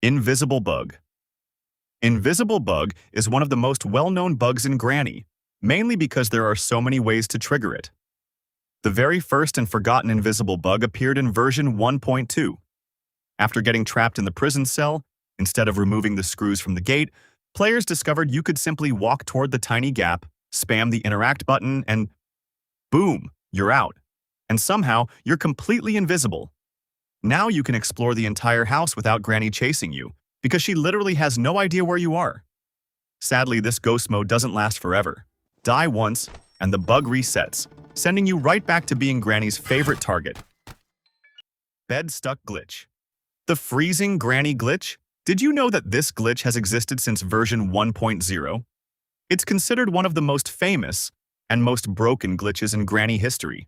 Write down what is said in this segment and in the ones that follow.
Invisible bug. Invisible bug is one of the most well-known bugs in Granny, mainly because there are so many ways to trigger it. The very first and forgotten invisible bug appeared in version 1.2. After getting trapped in the prison cell, instead of removing the screws from the gate, players discovered you could simply walk toward the tiny gap, spam the interact button, and boom, you're out. And somehow, you're completely invisible. Now you can explore the entire house without Granny chasing you, because she literally has no idea where you are. Sadly, this ghost mode doesn't last forever. Die once, and the bug resets, sending you right back to being Granny's favorite target. Bedstuck glitch. The freezing Granny glitch? Did you know that this glitch has existed since version 1.0? It's considered one of the most famous and most broken glitches in Granny history.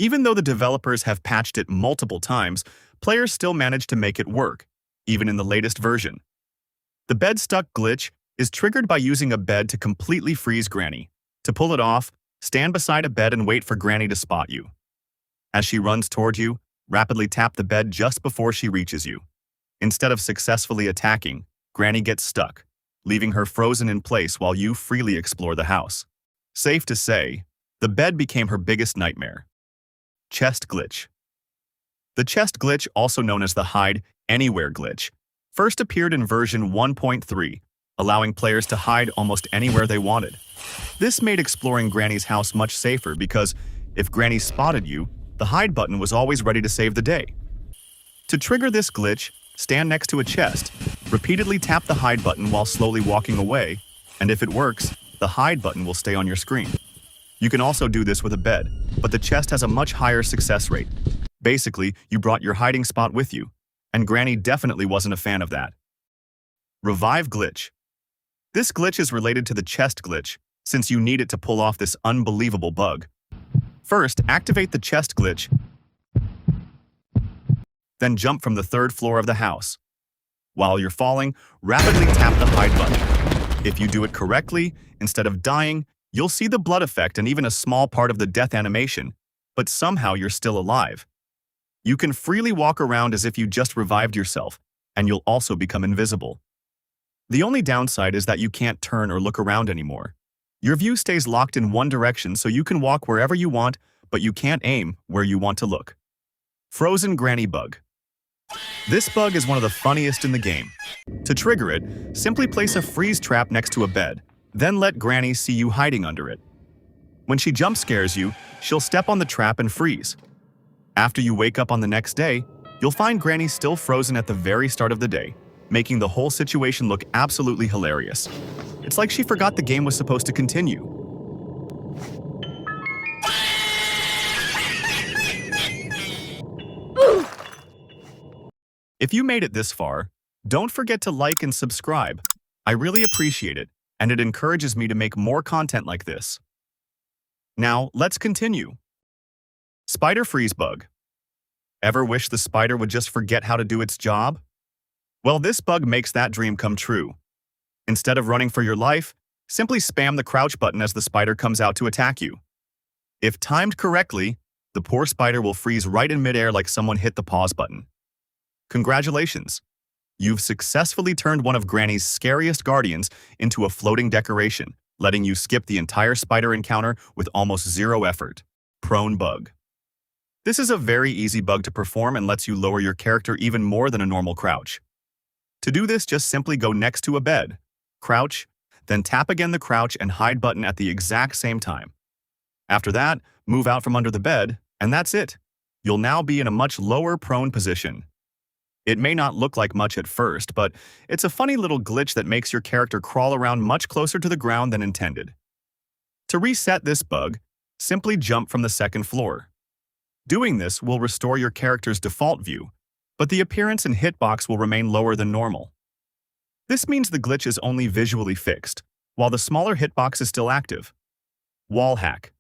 Even though the developers have patched it multiple times, players still manage to make it work, even in the latest version. The Bedstuck glitch is triggered by using a bed to completely freeze Granny. To pull it off, stand beside a bed and wait for Granny to spot you. As she runs toward you, rapidly tap the bed just before she reaches you. Instead of successfully attacking, Granny gets stuck, leaving her frozen in place while you freely explore the house. Safe to say, the bed became her biggest nightmare. Chest glitch. The chest glitch, also known as the hide anywhere glitch, first appeared in version 1.3, allowing players to hide almost anywhere they wanted. This made exploring Granny's house much safer because if Granny spotted you, the hide button was always ready to save the day. To trigger this glitch, stand next to a chest, repeatedly tap the hide button while slowly walking away, and if it works, the hide button will stay on your screen. You can also do this with a bed, but the chest has a much higher success rate. Basically, you brought your hiding spot with you, and Granny definitely wasn't a fan of that. Revive glitch. This glitch is related to the chest glitch, since you need it to pull off this unbelievable bug. First, activate the chest glitch, then jump from the third floor of the house. While you're falling, rapidly tap the hide button. If you do it correctly, instead of dying, you'll see the blood effect and even a small part of the death animation, but somehow you're still alive. You can freely walk around as if you just revived yourself, and you'll also become invisible. The only downside is that you can't turn or look around anymore. Your view stays locked in one direction so you can walk wherever you want, but you can't aim where you want to look. Frozen Granny bug. This bug is one of the funniest in the game. To trigger it, simply place a freeze trap next to a bed, then let Granny see you hiding under it. When she jump scares you, she'll step on the trap and freeze. After you wake up on the next day, you'll find Granny still frozen at the very start of the day, making the whole situation look absolutely hilarious. It's like she forgot the game was supposed to continue. If you made it this far, don't forget to like and subscribe. I really appreciate it, and it encourages me to make more content like this. Now, let's continue. Spider freeze bug. Ever wish the spider would just forget how to do its job? Well, this bug makes that dream come true. Instead of running for your life, simply spam the crouch button as the spider comes out to attack you. If timed correctly, the poor spider will freeze right in midair like someone hit the pause button. Congratulations! You've successfully turned one of Granny's scariest guardians into a floating decoration, letting you skip the entire spider encounter with almost zero effort. Prone bug. This is a very easy bug to perform and lets you lower your character even more than a normal crouch. To do this, just simply go next to a bed, crouch, then tap again the crouch and hide button at the exact same time. After that, move out from under the bed, and that's it. You'll now be in a much lower prone position. It may not look like much at first, but it's a funny little glitch that makes your character crawl around much closer to the ground than intended. To reset this bug, simply jump from the second floor. Doing this will restore your character's default view, but the appearance and hitbox will remain lower than normal. This means the glitch is only visually fixed, while the smaller hitbox is still active. Wall hack.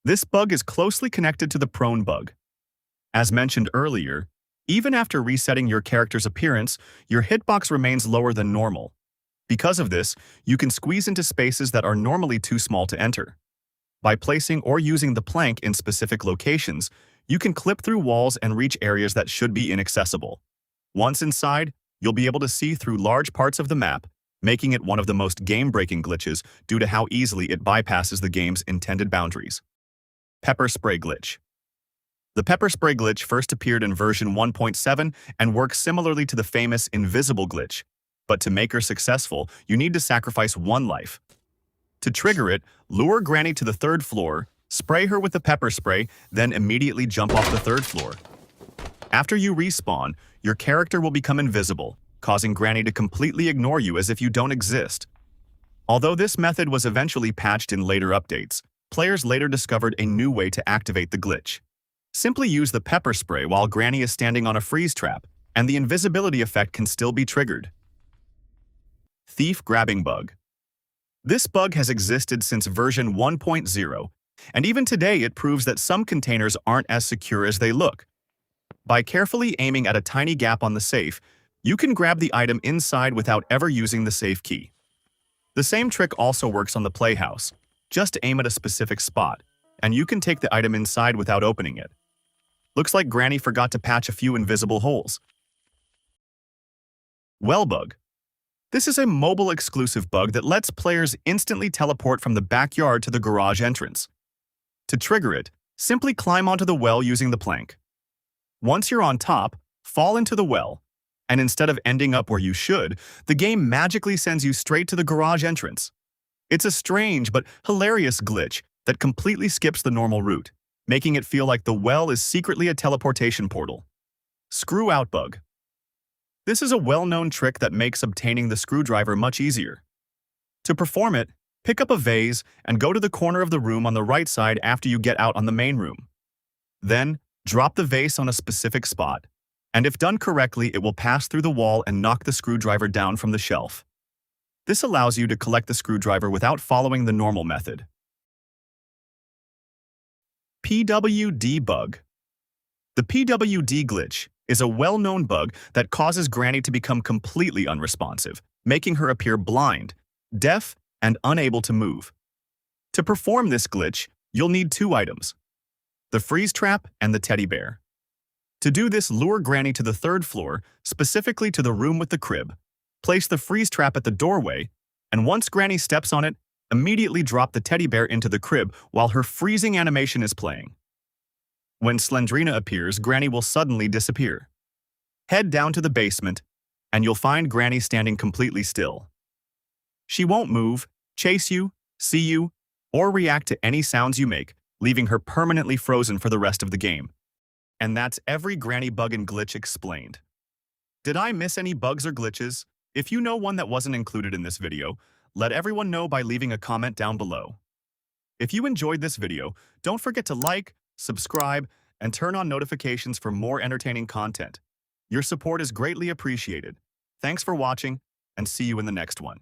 This bug is closely connected to the prone bug. As mentioned earlier, even after resetting your character's appearance, your hitbox remains lower than normal. Because of this, you can squeeze into spaces that are normally too small to enter. By placing or using the plank in specific locations, you can clip through walls and reach areas that should be inaccessible. Once inside, you'll be able to see through large parts of the map, making it one of the most game-breaking glitches due to how easily it bypasses the game's intended boundaries. Pepper spray glitch. The pepper spray glitch first appeared in version 1.7 and works similarly to the famous invisible glitch, but to make her successful, you need to sacrifice one life. To trigger it, lure Granny to the third floor, spray her with the pepper spray, then immediately jump off the third floor. After you respawn, your character will become invisible, causing Granny to completely ignore you as if you don't exist. Although this method was eventually patched in later updates, players later discovered a new way to activate the glitch. Simply use the pepper spray while Granny is standing on a freeze trap, and the invisibility effect can still be triggered. Thief grabbing bug. This bug has existed since version 1.0, and even today it proves that some containers aren't as secure as they look. By carefully aiming at a tiny gap on the safe, you can grab the item inside without ever using the safe key. The same trick also works on the playhouse. Just aim at a specific spot, and you can take the item inside without opening it. Looks like Granny forgot to patch a few invisible holes. Well bug. This is a mobile-exclusive bug that lets players instantly teleport from the backyard to the garage entrance. To trigger it, simply climb onto the well using the plank. Once you're on top, fall into the well, and instead of ending up where you should, the game magically sends you straight to the garage entrance. It's a strange but hilarious glitch that completely skips the normal route, making it feel like the well is secretly a teleportation portal. Screw out bug. This is a well-known trick that makes obtaining the screwdriver much easier. To perform it, pick up a vase and go to the corner of the room on the right side after you get out on the main room. Then, drop the vase on a specific spot, and if done correctly, it will pass through the wall and knock the screwdriver down from the shelf. This allows you to collect the screwdriver without following the normal method. PWD bug. The PWD glitch is a well-known bug that causes Granny to become completely unresponsive, making her appear blind, deaf, and unable to move. To perform this glitch, you'll need two items: the freeze trap and the teddy bear. To do this, lure Granny to the third floor, specifically to the room with the crib. Place the freeze trap at the doorway, and once Granny steps on it, immediately drop the teddy bear into the crib while her freezing animation is playing. When Slendrina appears, Granny will suddenly disappear. Head down to the basement, and you'll find Granny standing completely still. She won't move, chase you, see you, or react to any sounds you make, leaving her permanently frozen for the rest of the game. And that's every Granny bug and glitch explained. Did I miss any bugs or glitches? If you know one that wasn't included in this video, let everyone know by leaving a comment down below. If you enjoyed this video, don't forget to like, subscribe, and turn on notifications for more entertaining content. Your support is greatly appreciated. Thanks for watching, and see you in the next one.